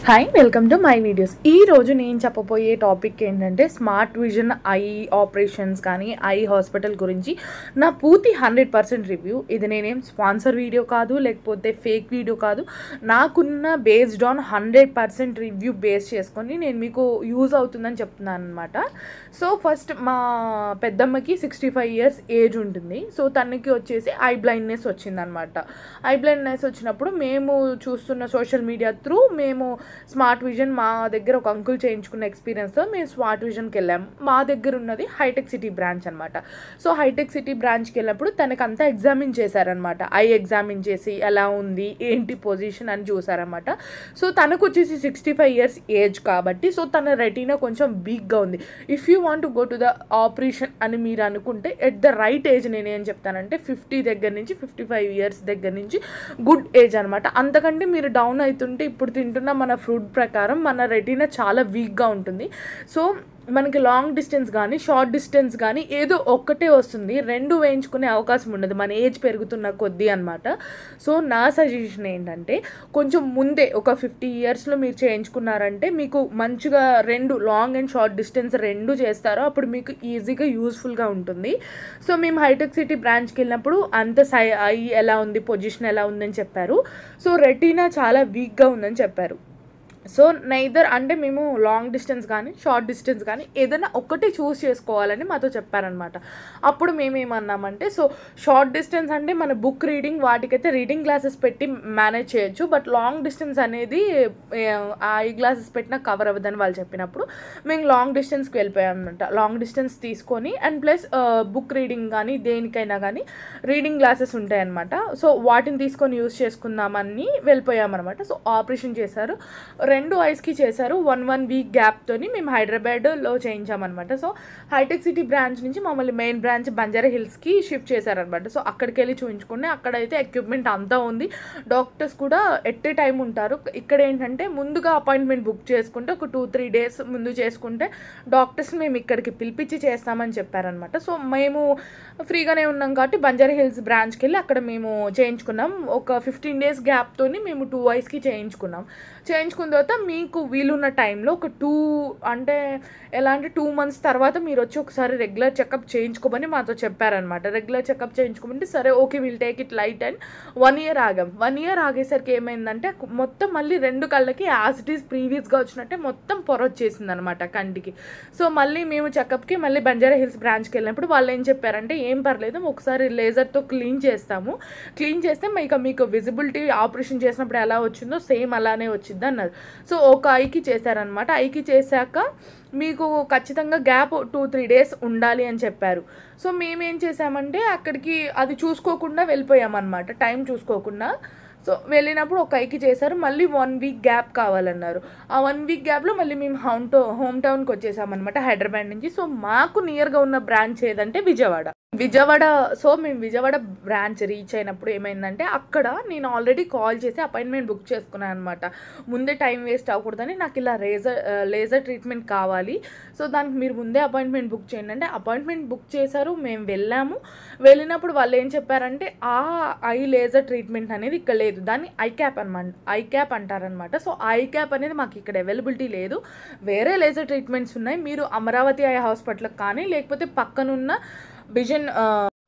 Hi welcome to my videos. ఈ రోజు నేను చెప్పబోయే టాపిక్ ఏంటంటే స్మార్ట్ విజన్ ఐ ఆపరేషన్స్ కానీ ఐ హాస్పిటల్ గురించి నా పూర్తి 100% రివ్యూ. ఇది నేనేం స్పాన్సర్ వీడియో కాదు, లేకపోతే ఫేక్ వీడియో కాదు. నాకున్న బేస్డ్ ఆన్ 100% రివ్యూ బేస్ చేసుకొని నేను మీకు యూజ్ అవుతుందని చెప్తున్నాను అనమాట. సో ఫస్ట్ మా పెద్దమ్మకి 65 years ఏజ్ ఉంటుంది. సో తనకి వచ్చేసి ఐ బ్లైండ్నెస్ వచ్చిందనమాట. ఐ బ్లైండ్నెస్ వచ్చినప్పుడు మేము చూస్తున్న సోషల్ మీడియా త్రూ మేము స్మార్ట్ విజన్ మా దగ్గర ఒక అంకుల్ చేయించుకున్న ఎక్స్పీరియన్స్తో మేము స్మార్ట్ విజన్కి వెళ్ళాము. మా దగ్గర ఉన్నది హైటెక్ సిటీ బ్రాంచ్ అనమాట. సో హైటెక్ సిటీ బ్రాంచ్కి వెళ్ళినప్పుడు తనకంతా ఎగ్జామిన్ చేశారనమాట. ఐ ఎగ్జామిన్ చేసి ఎలా ఉంది ఏంటి పొజిషన్ అని చూసారనమాట. సో తనకు వచ్చేసి 65 years ఏజ్ కాబట్టి సో తన రెటీనా కొంచెం వీక్గా ఉంది. If you want to go to the operation అని మీరు అనుకుంటే ఎట్ ద రైట్ ఏజ్ నేనేం చెప్తానంటే 50 దగ్గర నుంచి 55 years దగ్గర నుంచి గుడ్ ఏజ్ అనమాట. అంతకంటే మీరు డౌన్ అవుతుంటే ఇప్పుడు తింటున్న మన ఫుడ్ ప్రకారం మన రెటీనా చాలా వీక్గా ఉంటుంది. సో మనకి లాంగ్ డిస్టెన్స్ కానీ షార్ట్ డిస్టెన్స్ కానీ ఏదో ఒక్కటే వస్తుంది, రెండు వేయించుకునే అవకాశం ఉండదు మన ఏజ్ పెరుగుతున్న కొద్దీ అనమాట. సో నా సజెషన్ ఏంటంటే కొంచెం ముందే ఒక 50 yearsలో మీరు చేయించుకున్నారంటే మీకు మంచిగా రెండు లాంగ్ అండ్ షార్ట్ డిస్టెన్స్ రెండు చేస్తారో అప్పుడు మీకు ఈజీగా యూస్ఫుల్గా ఉంటుంది. సో మేము హైటెక్ సిటీ బ్రాంచ్కి వెళ్ళినప్పుడు అంత ఐ ఎలా ఉంది పొజిషన్ ఎలా ఉందని చెప్పారు. సో రెటీనా చాలా వీక్గా ఉందని చెప్పారు. సో నైదర్ అంటే మేము లాంగ్ డిస్టెన్స్ కానీ షార్ట్ డిస్టెన్స్ కానీ ఏదైనా ఒకటి చూస్ చేసుకోవాలని మాతో చెప్పారనమాట. అప్పుడు మేమేమన్నామంటే సో షార్ట్ డిస్టెన్స్ అంటే మన బుక్ రీడింగ్ వాటికైతే రీడింగ్ గ్లాసెస్ పెట్టి మేనేజ్ చేయొచ్చు, బట్ లాంగ్ డిస్టెన్స్ అనేది ఆ ఐ గ్లాసెస్ పెట్టినా కవర్ అవ్వదని వాళ్ళు చెప్పినప్పుడు మేము లాంగ్ డిస్టెన్స్కి వెళ్ళిపోయాం అనమాట. లాంగ్ డిస్టెన్స్ తీసుకొని అండ్ ప్లస్ బుక్ రీడింగ్ కానీ దేనికైనా కానీ రీడింగ్ గ్లాసెస్ ఉంటాయన్నమాట. సో వాటిని తీసుకొని యూస్ చేసుకుందామని వెళ్ళిపోయామన్నమాట. సో ఆపరేషన్ చేశారు, 2 ఐస్కి చేశారు. 1 week గ్యాప్తోని మేము హైదరాబాద్లో చేయించామన్నమాట. సో హైటెక్ సిటీ బ్రాంచ్ నుంచి మమ్మల్ని మెయిన్ బ్రాంచ్ బంజారా హిల్స్కి షిఫ్ట్ చేశారనమాట. సో అక్కడికి వెళ్ళి చూపించుకుని అక్కడైతే ఎక్విప్మెంట్ అంతా ఉంది, డాక్టర్స్ కూడా ఎట్ ఏ టైం ఉంటారు. ఇక్కడ ఏంటంటే ముందుగా అపాయింట్మెంట్ బుక్ చేసుకుంటే ఒక 2-3 days ముందు చేసుకుంటే డాక్టర్స్ మేము ఇక్కడికి పిలిపించి చేస్తామని చెప్పారనమాట. సో మేము ఫ్రీగానే ఉన్నాం కాబట్టి బంజారా హిల్స్ బ్రాంచ్కి వెళ్ళి అక్కడ మేము చేయించుకున్నాం. ఒక 15 days గ్యాప్తోని మేము 2 ఐస్కి చేయించుకున్న తర్వాత మీకు వీలున్న టైంలో ఒక 2 అంటే ఎలా అంటే 2 months తర్వాత మీరు వచ్చి ఒకసారి రెగ్యులర్ చెకప్ చేయించుకోమని మాతో చెప్పారనమాట. రెగ్యులర్ చెకప్ చేయించుకోమంటే సరే okay will take it light and 1 year ఆగాం. 1 year ఆగేసరికి ఏమైందంటే మొత్తం మళ్ళీ 2 కళ్ళకి యాజ్ ఇట్ ఈస్ ప్రీవియస్గా వచ్చినట్టే మొత్తం పొర వచ్చేసింది అనమాట కంటికి. సో మళ్ళీ మేము చెకప్కి మళ్ళీ బంజారా హిల్స్ బ్రాంచ్కి వెళ్ళినప్పుడు వాళ్ళు ఏం చెప్పారంటే ఏం పర్లేదు ఒకసారి లేజర్తో క్లీన్ చేస్తాము, క్లీన్ చేస్తే మీకు విజిబిలిటీ ఆపరేషన్ చేసినప్పుడు ఎలా వచ్చిందో సేమ్ అలానే వచ్చింది అన్నారు. సో ఒక ఐకి చేశారనమాట. ఐకి చేశాక మీకు ఖచ్చితంగా గ్యాప్ 2-3 days ఉండాలి అని చెప్పారు. సో మేమేం చేసామంటే అక్కడికి అది చూసుకోకుండా వెళ్ళిపోయామన్నమాట, టైం చూసుకోకుండా. సో వెళ్ళినప్పుడు ఒక ఐకి చేశారు, మళ్ళీ 1 week గ్యాప్ కావాలన్నారు. ఆ 1 week గ్యాప్లో మళ్ళీ మేము హోమ్ టౌన్కి వచ్చేసామన్నమాట హైదరాబాద్ నుంచి. సో మాకు నియర్గా ఉన్న బ్రాంచ్ ఏదంటే విజయవాడ. సో మేము విజయవాడ బ్రాంచ్ రీచ్ అయినప్పుడు ఏమైందంటే అక్కడ నేను ఆల్రెడీ కాల్ చేసి అపాయింట్మెంట్ బుక్ చేసుకున్నాను అనమాట. ముందే టైం వేస్ట్ అవ్వకూడదని నాకు ఇలా లేజర్ ట్రీట్మెంట్ కావాలి, సో దానికి మీరు ముందే అపాయింట్మెంట్ బుక్ చేయండి అంటే అపాయింట్మెంట్ బుక్ చేశారు. మేము వెళ్ళినప్పుడు వాళ్ళు ఏం చెప్పారంటే ఆ ఐ లేజర్ ట్రీట్మెంట్ అనేది ఇక్కడ లేదు, దాన్ని ఐ క్యాప్ అంటారనమాట. సో ఐ క్యాప్ అనేది మాకు ఇక్కడ అవైలబిలిటీ లేదు, వేరే లేజర్ ట్రీట్మెంట్స్ ఉన్నాయి. మీరు అమరావతి ఐ హాస్పిటల్కి కానీ లేకపోతే పక్కనున్న విజన్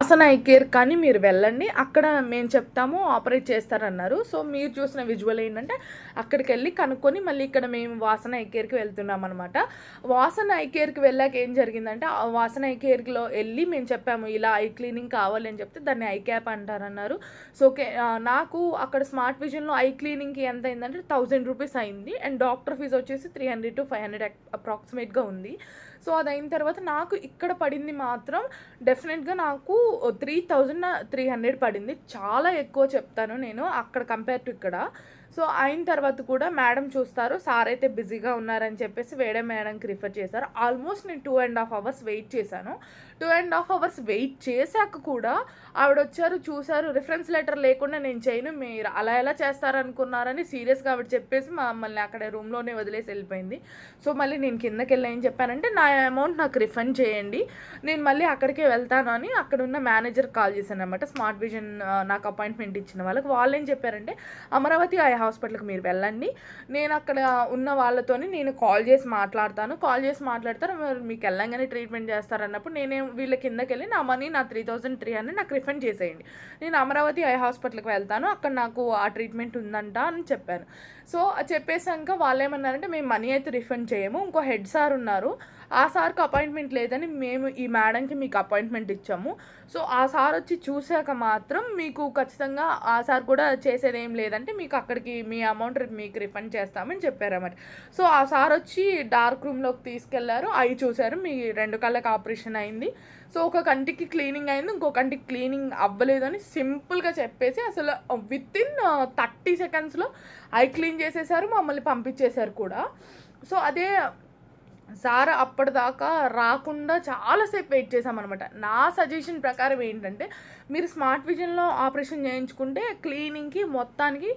వాసన ఐ కేర్ కానీ మీరు వెళ్ళండి, అక్కడ మేము చెప్తాము ఆపరేట్ చేస్తారన్నారు. సో మీరు చూసిన విజువల్ ఏంటంటే అక్కడికి వెళ్ళి కనుక్కొని మళ్ళీ ఇక్కడ మేము వాసన ఐ కేర్కి వెళ్తున్నాం అనమాట. వాసన ఐ కేర్కి వెళ్ళాక ఏం జరిగిందంటే ఆ వాసన ఐ కేర్లో వెళ్ళి మేము చెప్పాము ఇలా ఐ క్లీనింగ్ కావాలి అని చెప్తే దాన్ని ఐ క్యాప్ అంటారన్నారు. సో ఓకే నాకు అక్కడ స్మార్ట్ విజన్లో ఐ క్లీనింగ్కి ఎంత అయిందంటే 1000 rupees అయింది అండ్ డాక్టర్ ఫీజు వచ్చేసి 300 to 500 అప్రాక్సిమేట్గా ఉంది. సో అది అయిన తర్వాత నాకు ఇక్కడ పడింది మాత్రం డెఫినెట్గా నాకు 3300 పడింది, చాలా ఎక్కువ చెప్తాను నేను అక్కడ కంపేర్ టు ఇక్కడ. సో అయిన తర్వాత కూడా మేడం చూస్తారు, సార్ అయితే బిజీగా ఉన్నారని చెప్పేసి వేరే మేడంకి రిఫర్ చేశారు. ఆల్మోస్ట్ నేను 2.5 hours వెయిట్ చేశాను. 2.5 hours వెయిట్ చేశాక కూడా ఆవిడ వచ్చారు, చూశారు, రిఫరెన్స్ లెటర్ లేకుండా నేను చేయను, మీరు అలా ఎలా చేస్తారనుకున్నారని సీరియస్గా ఆవిడ చెప్పేసి మమ్మల్ని అక్కడ రూమ్లోనే వదిలేసి వెళ్ళిపోయింది. సో మళ్ళీ నేను కిందకి వెళ్ళి ఏం చెప్పానంటే నా అమౌంట్ నాకు రిఫండ్ చేయండి, నేను మళ్ళీ అక్కడికే వెళ్తాను అని అక్కడ ఉన్న మేనేజర్ కాల్ చేశాను అనమాట. స్మార్ట్ విజన్ నాకు అపాయింట్మెంట్ ఇచ్చిన వాళ్ళకి వాళ్ళు ఏం చెప్పారంటే అమరావతి ఐ హాస్పిటల్కి మీరు వెళ్ళండి, నేను అక్కడ ఉన్న వాళ్ళతోని నేను కాల్ చేసి మాట్లాడతారు, మరి మీకు వెళ్ళంగానే ట్రీట్మెంట్ చేస్తారన్నప్పుడు వీళ్ళ కిందకి వెళ్ళి నా మనీ నా 3,300 నాకు రిఫండ్ చేసేయండి, నేను అమరావతి ఐ హాస్పిటల్కి వెళ్తాను, అక్కడ నాకు ఆ ట్రీట్మెంట్ ఉందంట అని చెప్పాను. సో చెప్పేసాక వాళ్ళు ఏమన్నారంటే మేము మనీ అయితే రిఫండ్ చేయము, ఇంకో హెడ్ సార్ ఉన్నారు, ఆ సార్కి అపాయింట్మెంట్ లేదని మేము ఈ మేడంకి మీకు అపాయింట్మెంట్ ఇచ్చాము, సో ఆ సార్ వచ్చి చూశాక మాత్రం మీకు ఖచ్చితంగా ఆ సార్ కూడా చేసేది ఏం లేదంటే మీకు అక్కడికి మీ అమౌంట్ మీకు రిఫండ్ చేస్తామని చెప్పారన్నమాట. సో ఆ సార్ వచ్చి డార్క్ రూమ్లోకి తీసుకెళ్లారు, అవి చూశారు, మీ 2 కళ్ళకి ఆపరేషన్ అయింది, సో ఒక కంటికి క్లీనింగ్ అయింది, ఇంకో కంటికి క్లీనింగ్ అవ్వలేదు అని సింపుల్గా చెప్పేసి అసలు వితిన్ 30 సెకండ్స్లో ఐ క్లీన్ చేసేసారు, మమ్మల్ని పంపించేశారు కూడా. సో అదే సార్ అప్పటిదాకా రాకుండా చాలాసేపు వెయిట్ చేసామన్నమాట. నా సజెషన్ ప్రకారం ఏంటంటే మీరు స్మార్ట్ విజన్లో ఆపరేషన్ చేయించుకుంటే క్లీనింగ్కి మొత్తానికి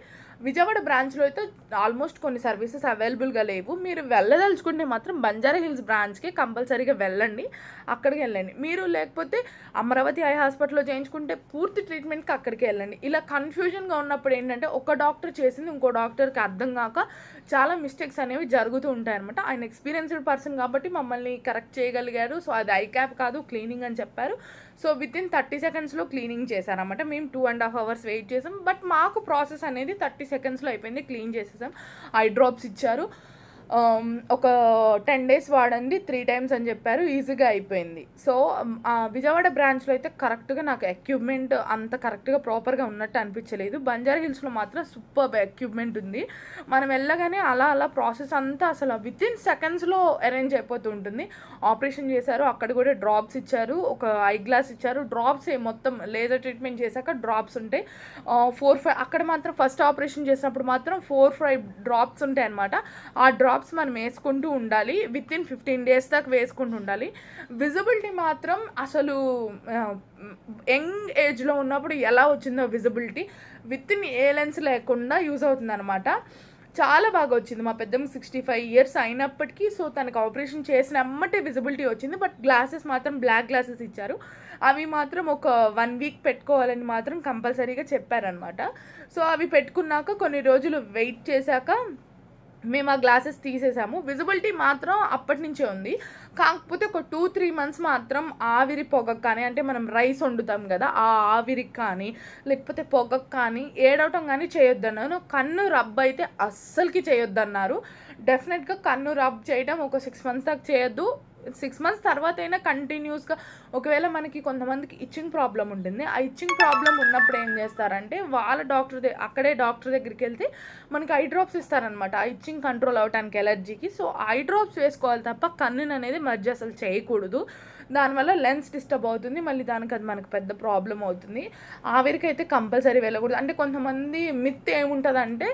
విజయవాడ బ్రాంచ్లో అయితే ఆల్మోస్ట్ కొన్ని సర్వీసెస్ అవైలబుల్గా లేవు, మీరు వెళ్ళదలుచుకుంటే మాత్రం బంజారా హిల్స్ బ్రాంచ్కి కంపల్సరీగా వెళ్ళండి, అక్కడికి వెళ్ళండి. మీరు లేకపోతే అమరావతి ఐ హాస్పిటల్లో చేయించుకుంటే పూర్తి ట్రీట్మెంట్కి అక్కడికి వెళ్ళండి. ఇలా కన్ఫ్యూజన్గా ఉన్నప్పుడు ఏంటంటే ఒక డాక్టర్ చేసింది ఇంకో డాక్టర్కి అర్థం కాక చాలా మిస్టేక్స్ అనేవి జరుగుతూ ఉంటాయన్నమాట. ఆయన ఎక్స్పీరియన్స్డ్ పర్సన్ కాబట్టి మమ్మల్ని కరెక్ట్ చేయగలిగారు. సో అది ఐ క్యాప్ కాదు క్లీనింగ్ అని చెప్పారు. సో వితిన్ 30 సెకండ్స్లో క్లీనింగ్ చేశారన్నమాట. మేము 2.5 అవర్స్ వెయిట్ చేసాం, బట్ మాకు ప్రాసెస్ అనేది 30 సెకండ్స్లో అయిపోయింది, క్లీన్ చేసేసాం. ఐ డ్రాప్స్ ఇచ్చారు, ఒక 10 days వాడండి 3 times అని చెప్పారు, ఈజీగా అయిపోయింది. సో విజయవాడ బ్రాంచ్లో అయితే కరెక్ట్గా నాకు ఎక్విప్మెంట్ అంత కరెక్ట్గా ప్రాపర్గా ఉన్నట్టు అనిపించలేదు. బంజారా హిల్స్లో మాత్రం సూపర్ ఎక్విప్మెంట్ ఉంది, మనం వెళ్ళగానే అలా ప్రాసెస్ అంతా అసలు వితిన్ సెకండ్స్లో అరేంజ్ అయిపోతూ ఉంటుంది. ఆపరేషన్ చేశారు, అక్కడ కూడా డ్రాప్స్ ఇచ్చారు, ఒక ఐ గ్లాస్ ఇచ్చారు, డ్రాప్స్ మొత్తం లేజర్ ట్రీట్మెంట్ చేశాక డ్రాప్స్ ఉంటాయి 4-5, అక్కడ మాత్రం ఫస్ట్ ఆపరేషన్ చేసినప్పుడు మాత్రం 4-5 డ్రాప్స్ ఉంటాయి అనమాట. ఆ డ్రాప్స్ మనం వేసుకుంటూ ఉండాలి, వితిన్ 15 days దాకా వేసుకుంటూ ఉండాలి. విజిబిలిటీ మాత్రం అసలు యంగ్ ఏజ్లో ఉన్నప్పుడు ఎలా వచ్చిందో విజిబిలిటీ వితిన్ ఏ లెన్స్ లేకుండా యూజ్ అవుతుంది అనమాట. చాలా బాగా వచ్చింది. మా పెద్దమ్మ 65 years అయినప్పటికీ సో తనకు ఆపరేషన్ చేసిన అమ్మటే విజిబిలిటీ వచ్చింది, బట్ గ్లాసెస్ మాత్రం బ్లాక్ గ్లాసెస్ ఇచ్చారు, అవి మాత్రం ఒక 1 week పెట్టుకోవాలని మాత్రం కంపల్సరీగా చెప్పారనమాట. సో అవి పెట్టుకున్నాక కొన్ని రోజులు వెయిట్ చేశాక మేము ఆ గ్లాసెస్ తీసేసాము. విజిబిలిటీ మాత్రం అప్పటి నుంచే ఉంది, కాకపోతే ఒక 2-3 months మాత్రం ఆవిరి పొగకు కానీ, అంటే మనం రైస్ వండుతాం కదా ఆ ఆవిరికి కానీ లేకపోతే పొగకు కానీ ఏడవటం కానీ చేయొద్దన్నారు. కన్ను రబ్ అయితే అస్సలకి చేయొద్దన్నారు. డెఫినెట్గా కన్ను రబ్ చేయడం ఒక 6 months దాకా చేయొద్దు. 6 months తర్వాత అయినా కంటిన్యూస్గా, ఒకవేళ మనకి కొంతమందికి ఇచ్చింగ్ ప్రాబ్లం ఉంటుంది, ఆ ఇచ్చింగ్ ప్రాబ్లం ఉన్నప్పుడు ఏం చేస్తారంటే వాళ్ళ అక్కడే డాక్టర్ దగ్గరికి వెళ్తే మనకి ఐ డ్రాప్స్ ఇస్తారనమాట, ఆ ఇచ్చింగ్ కంట్రోల్ అవ్వడానికి ఎలర్జీకి. సో ఐ డ్రాప్స్ వేసుకోవాలి తప్ప కన్నుని అనేది మర్జ్ అసలు చేయకూడదు, దానివల్ల లెన్స్ డిస్టర్బ్ అవుతుంది, మళ్ళీ దానికి అది మనకు పెద్ద ప్రాబ్లం అవుతుంది. ఆవిరికి అయితే కంపల్సరీ వెళ్ళకూడదు. అంటే కొంతమంది మిత్ ఏముంటుందంటే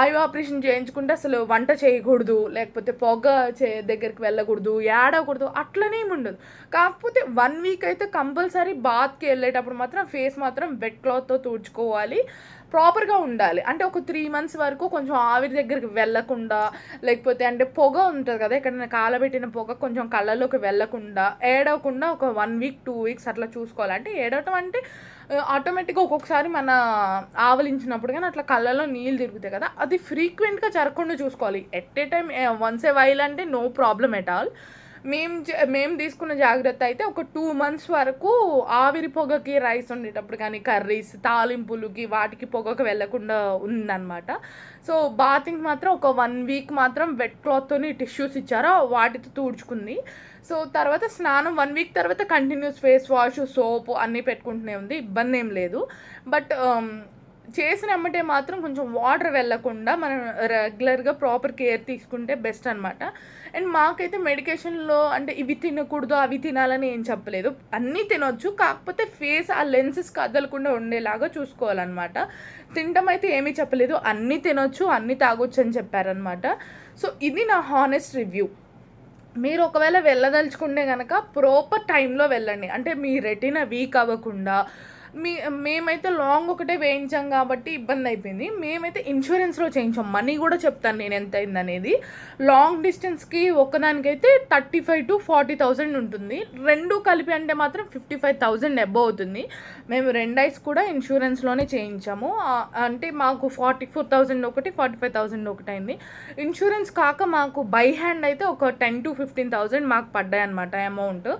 ఐ ఆపరేషన్ చేయించుకుంటే అసలు వంట చేయకూడదు, లేకపోతే పొగ దగ్గరికి వెళ్ళకూడదు, ఏడకూడదు, అట్లనేమి ఉండదు. కాకపోతే 1 week అయితే కంపల్సరీ బాత్కి వెళ్ళేటప్పుడు మాత్రం ఫేస్ మాత్రం వెట్ క్లాత్తో తుడుచుకోవాలి, ప్రాపర్గా ఉండాలి. అంటే ఒక 3 months వరకు కొంచెం ఆవిరి దగ్గరికి వెళ్ళకుండా, లేకపోతే అంటే పొగ ఉంటుంది కదా ఎక్కడైనా కాలబెట్టిన పొగ కొంచెం కళ్ళలోకి వెళ్ళకుండా, ఏడవకుండా ఒక 1 week 2 weeks అట్లా చూసుకోవాలి. అంటే ఏడవటం అంటే ఆటోమేటిక్గా ఒక్కొక్కసారి మన ఆవలించినప్పుడు కానీ అట్లా కళ్ళలో నీళ్ళు తిరుగుతాయి కదా, అది ఫ్రీక్వెంట్గా జరగకుండా చూసుకోవాలి. At a time once a while అంటే నో ప్రాబ్లం ఎట్ ఆల్. మేము తీసుకున్న జాగ్రత్త అయితే ఒక 2 months వరకు ఆవిరి పొగకి రైస్ వండేటప్పుడు కానీ కర్రీస్ తాలింపులకి వాటికి పొగకు వెళ్ళకుండా ఉందన్నమాట. సో బాతింగ్ మాత్రం ఒక 1 week మాత్రం వెట్ క్లాత్తోని టిష్యూస్ ఇచ్చారో వాటితో తుడుచుకుంది. సో తర్వాత స్నానం 1 week తర్వాత కంటిన్యూస్ ఫేస్ వాష్ సోప్ అన్నీ పెట్టుకుంటూనే ఉంది, ఇబ్బంది ఏం లేదు. బట్ చేసిన అమ్మటే మాత్రం కొంచెం వాటర్ వెళ్ళకుండా మనం రెగ్యులర్గా ప్రాపర్ కేర్ తీసుకుంటే బెస్ట్ అనమాట. అండ్ మాకైతే మెడికేషన్లో అంటే ఇవి తినకూడదు అవి తినాలని ఏం చెప్పలేదు, అన్నీ తినొచ్చు, కాకపోతే ఫేస్ ఆ లెన్సెస్ కదలకుండా ఉండేలాగా చూసుకోవాలన్నమాట. తినడం అయితే ఏమీ చెప్పలేదు, అన్నీ తినొచ్చు అన్నీ తాగొచ్చు అని చెప్పారనమాట. సో ఇది నా హానెస్ట్ రివ్యూ. మీరు ఒకవేళ వెళ్ళదలుచుకుంటే కనుక ప్రాపర్ టైంలో వెళ్ళండి, అంటే మీ రెటీనా వీక్ అవ్వకుండా మేమైతే లాంగ్ ఒకటే వేయించాం కాబట్టి ఇబ్బంది అయిపోయింది. మేమైతే ఇన్సూరెన్స్లో చేయించాం. మనీ కూడా చెప్తాను నేను ఎంత అయిందనేది. లాంగ్ డిస్టెన్స్కి ఒక్కదానికైతే 35,000 to 40,000 ఉంటుంది. రెండు కలిపి అంటే మాత్రం 55,000 అబోవ్ అవుతుంది. మేము 2 ఐస్ కూడా ఇన్సూరెన్స్లోనే చేయించాము. అంటే మాకు 44,000 ఒకటి, 45,000 ఒకటి అయింది. ఇన్సూరెన్స్ కాక మాకు బై హ్యాండ్ అయితే ఒక 10,000 to 15,000 మాకు పడ్డాయి అనమాట అమౌంట్.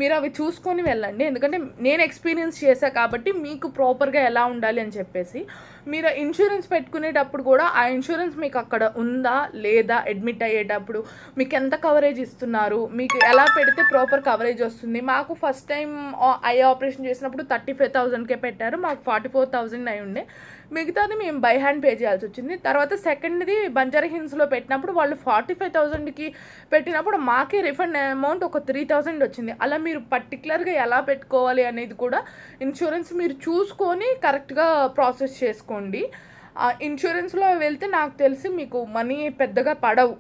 మీరు అవి చూసుకొని వెళ్ళండి, ఎందుకంటే నేను ఎక్స్పీరియన్స్ చేశా కాబట్టి మీకు ప్రాపర్గా ఎలా ఉండాలి అని చెప్పేసి. మీరు ఇన్సూరెన్స్ పెట్టుకునేటప్పుడు కూడా ఆ ఇన్సూరెన్స్ మీకు అక్కడ ఉందా లేదా, అడ్మిట్ అయ్యేటప్పుడు మీకు ఎంత కవరేజ్ ఇస్తున్నారు, మీకు ఎలా పెడితే ప్రాపర్ కవరేజ్ వస్తుంది. మాకు ఫస్ట్ టైం ఐ ఆపరేషన్ చేసినప్పుడు 35,000కే పెట్టారు, మాకు 44,000 అయి ఉండే. మిగతాది మేము బై హ్యాండ్ పే చేయాల్సి వచ్చింది. తర్వాత సెకండ్ది బంజారా హిల్స్లో పెట్టినప్పుడు వాళ్ళు 45,000కి పెట్టినప్పుడు మాకే రిఫండ్ అమౌంట్ ఒక 3,000 వచ్చింది. అలా మీరు పర్టికులర్గా ఎలా పెట్టుకోవాలి అనేది కూడా ఇన్సూరెన్స్ మీరు చూసుకొని కరెక్ట్గా ప్రాసెస్ చేసుకోండి. ఇన్సూరెన్స్లో వెళ్తే నాకు తెలిసి మీకు మనీ పెద్దగా పడవు.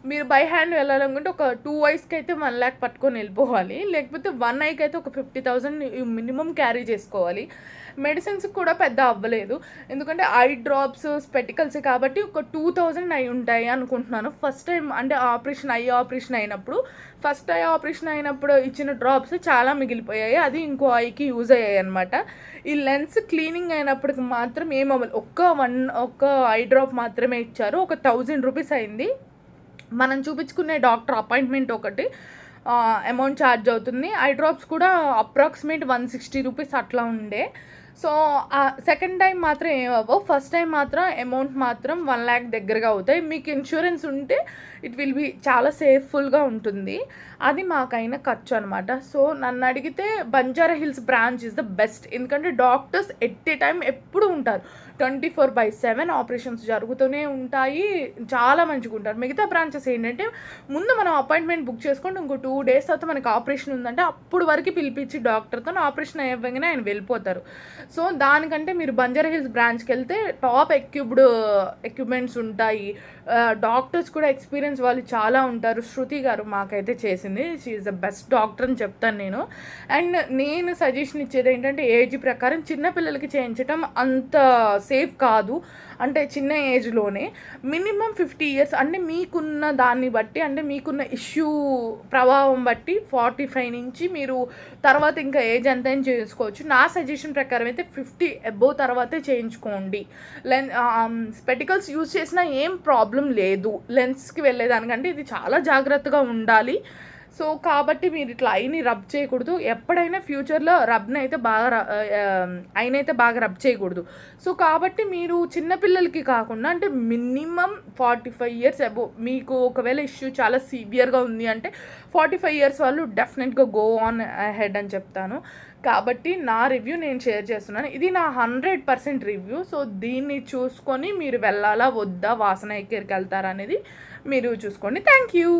మీరు బై హ్యాండ్ వెళ్ళాలనుకుంటే ఒక 2 ఐస్కి అయితే 1 lakh పట్టుకొని వెళ్ళిపోవాలి, లేకపోతే 1 ఐకి అయితే ఒక 50,000 మినిమం క్యారీ చేసుకోవాలి. మెడిసిన్స్కి కూడా పెద్ద అవ్వలేదు, ఎందుకంటే ఐ డ్రాప్స్ స్పెటికల్స్ కాబట్టి ఒక 2,000 అయి ఉంటాయి అనుకుంటున్నాను. ఫస్ట్ టైం అంటే ఐ ఆపరేషన్ అయినప్పుడు, ఫస్ట్ ఐ ఆపరేషన్ అయినప్పుడు ఇచ్చిన డ్రాప్స్ చాలా మిగిలిపోయాయి, అది ఇంకో ఐకి యూజ్ అయ్యాయి అనమాట. ఈ లెన్స్ క్లీనింగ్ అయినప్పటికి మాత్రం ఏమవ్వాలి, ఒక్క ఐ డ్రాప్ మాత్రమే ఇచ్చారు. ఒక 1,000 రూపీస్ అయింది. మనం చూపించుకునే డాక్టర్ అపాయింట్మెంట్ ఒకటి అమౌంట్ ఛార్జ్ అవుతుంది. ఐ డ్రాప్స్ కూడా అప్రాక్సిమేట్ 160 రూపీస్ అట్లా ఉండే. సో సెకండ్ టైం మాత్రం ఏమవ్వవు, ఫస్ట్ టైం మాత్రం అమౌంట్ మాత్రం 1 lakh దగ్గరగా అవుతాయి. మీకు ఇన్సూరెన్స్ ఉంటే ఇట్ విల్ బి చాలా సేఫ్ఫుల్గా ఉంటుంది. అది మాకైన ఖర్చు అనమాట. సో నన్ను అడిగితే Banjara hills branch is the best, ఎందుకంటే డాక్టర్స్ ఎట్ ఏ టైం ఎప్పుడు ఉంటారు, 24/7 ఆపరేషన్స్ జరుగుతూనే ఉంటాయి, చాలా మంచిగా ఉంటారు. మిగతా బ్రాంచెస్ ఏంటంటే ముందు మనం అపాయింట్మెంట్ బుక్ చేసుకుంటే ఇంకో 2 days తర్వాత మనకి ఆపరేషన్ ఉందంటే అప్పుడు వరకు పిలిపించి డాక్టర్తో ఆపరేషన్ అయ్యగానే ఆయన వెళ్ళిపోతారు. సో దానికంటే మీరు బంజారా హిల్స్ బ్రాంచ్కి వెళ్తే టాప్ ఎక్విప్మెంట్స్ ఉంటాయి, డాక్టర్స్ కూడా ఎక్స్పీరియన్స్ వాళ్ళు చాలా ఉంటారు. శృతి గారు మాకైతే చేసింది, she is the best doctor అని చెప్తాను నేను. అండ్ నేను సజెషన్ ఇచ్చేది ఏంటంటే ఏజ్ ప్రకారం చిన్నపిల్లలకి చేయించడం అంత సేఫ్ కాదు, అంటే చిన్న ఏజ్లోనే మినిమం 50 years, అంటే మీకున్న దాన్ని బట్టి, అంటే మీకున్న ఇష్యూ ప్రభావం బట్టి 45 నుంచి మీరు తర్వాత ఇంకా ఏజ్ ఎంత అయినా చేసుకోవచ్చు. నా సజెషన్ ప్రకారం అయితే 50 అబోవ్ తర్వాతే చేయించుకోండి. స్పెటికల్స్ యూజ్ చేసినా ఏం ప్రాబ్లం లేదు, లెన్స్కి వెళ్ళేదానికంటే ఇది చాలా జాగ్రత్తగా ఉండాలి. సో కాబట్టి మీరు ఇట్లా ఐని రబ్ చేయకూడదు, ఎప్పుడైనా ఫ్యూచర్లో ఐనైతే బాగా రబ్ చేయకూడదు. సో కాబట్టి మీరు చిన్నపిల్లలకి కాకుండా అంటే మినిమం 45 years అబోవ్, మీకు ఒకవేళ ఇష్యూ చాలా సివియర్గా ఉంది అంటే 45 years వాళ్ళు డెఫినెట్గా గో ఆన్ అహెడ్ అని చెప్తాను. కాబట్టి నా రివ్యూ నేను షేర్ చేస్తున్నాను, ఇది నా 100% రివ్యూ. సో దీన్ని చూసుకొని మీరు వెళ్ళాలా వద్దా, వాసన ఎక్కడికి వెళ్తారా అనేది మీరు చూసుకోండి. Thank you.